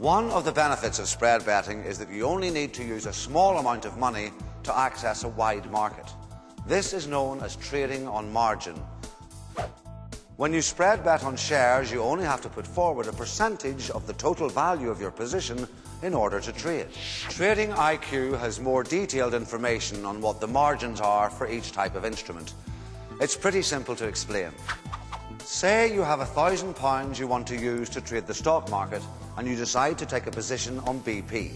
One of the benefits of spread betting is that you only need to use a small amount of money to access a wide market. This is known as trading on margin. When you spread bet on shares, you only have to put forward a percentage of the total value of your position in order to trade. Trading IQ has more detailed information on what the margins are for each type of instrument. It's pretty simple to explain. Say you have £1,000 you want to use to trade the stock market and you decide to take a position on BP.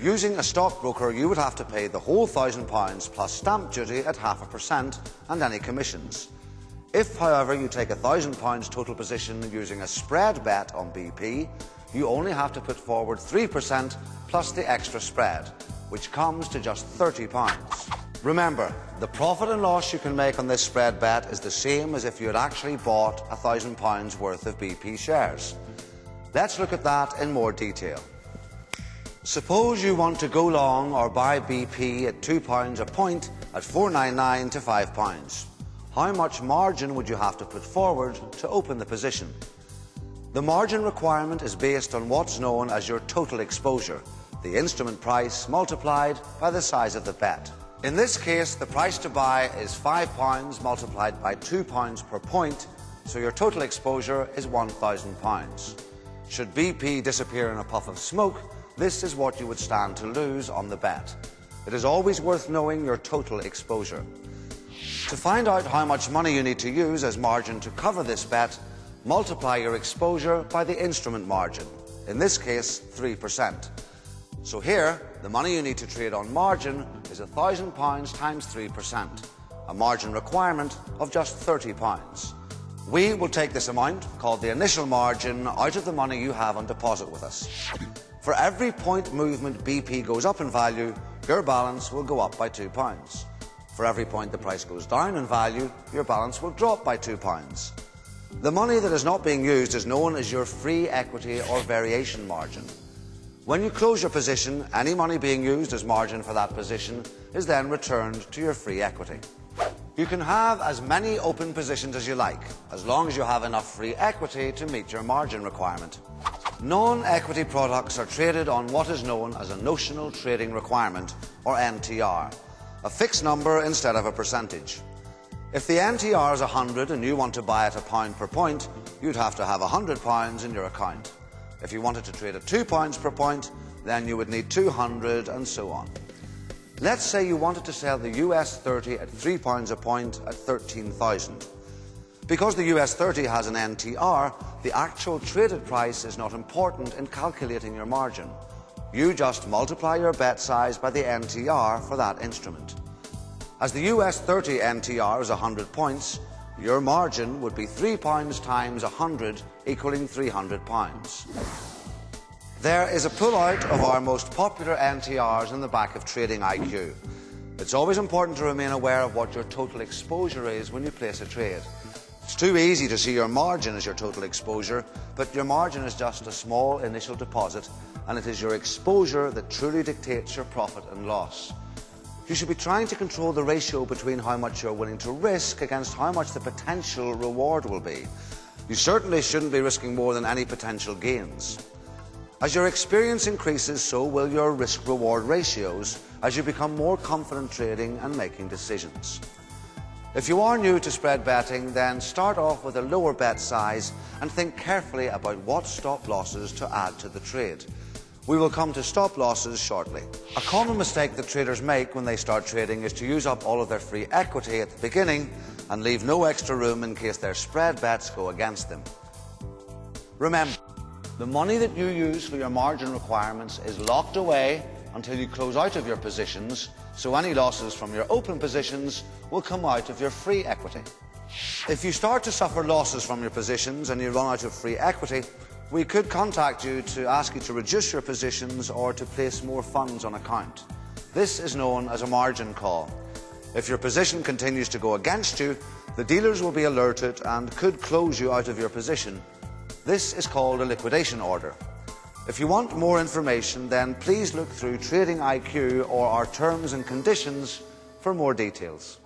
Using a stockbroker, you would have to pay the whole £1,000 plus stamp duty at 0.5% and any commissions. If, however, you take a £1,000 total position using a spread bet on BP, you only have to put forward 3% plus the extra spread, which comes to just £30. Remember, the profit and loss you can make on this spread bet is the same as if you had actually bought £1,000 worth of BP shares. Let's look at that in more detail. Suppose you want to go long or buy BP at £2 a point at 4.99 to £5. How much margin would you have to put forward to open the position? The margin requirement is based on what's known as your total exposure, the instrument price multiplied by the size of the bet. In this case, the price to buy is £5 multiplied by £2 per point, so your total exposure is £1,000. Should BP disappear in a puff of smoke, this is what you would stand to lose on the bet. It is always worth knowing your total exposure. To find out how much money you need to use as margin to cover this bet, multiply your exposure by the instrument margin, in this case 3%. So here, the money you need to trade on margin is £1,000 times 3%, a margin requirement of just £30. We will take this amount, called the initial margin, out of the money you have on deposit with us. For every point movement BP goes up in value, your balance will go up by £2. For every point the price goes down in value, your balance will drop by £2. The money that is not being used is known as your free equity or variation margin. When you close your position, any money being used as margin for that position is then returned to your free equity. You can have as many open positions as you like, as long as you have enough free equity to meet your margin requirement. Non-equity products are traded on what is known as a notional trading requirement, or NTR, a fixed number instead of a percentage. If the NTR is 100 and you want to buy at £1 per point, you'd have to have £100 in your account. If you wanted to trade at £2 per point, then you would need 200 and so on. Let's say you wanted to sell the US 30 at £3 a point at 13,000. Because the US 30 has an NTR, the actual traded price is not important in calculating your margin. You just multiply your bet size by the NTR for that instrument. As the US 30 NTR is 100 points, your margin would be £3 times 100, equaling £300. There is a pull-out of our most popular NTRs in the back of Trading IQ. It's always important to remain aware of what your total exposure is when you place a trade. It's too easy to see your margin as your total exposure, but your margin is just a small initial deposit, and it is your exposure that truly dictates your profit and loss. You should be trying to control the ratio between how much you're willing to risk against how much the potential reward will be. You certainly shouldn't be risking more than any potential gains. As your experience increases, so will your risk-reward ratios as you become more confident trading and making decisions. If you are new to spread betting, then start off with a lower bet size and think carefully about what stop losses to add to the trade. We will come to stop losses shortly. A common mistake that traders make when they start trading is to use up all of their free equity at the beginning and leave no extra room in case their spread bets go against them. Remember, the money that you use for your margin requirements is locked away until you close out of your positions, so any losses from your open positions will come out of your free equity. If you start to suffer losses from your positions and you run out of free equity, we could contact you to ask you to reduce your positions or to place more funds on account. This is known as a margin call. If your position continues to go against you, the dealers will be alerted and could close you out of your position. This is called a liquidation order. If you want more information, then please look through Trading IQ or our terms and conditions for more details.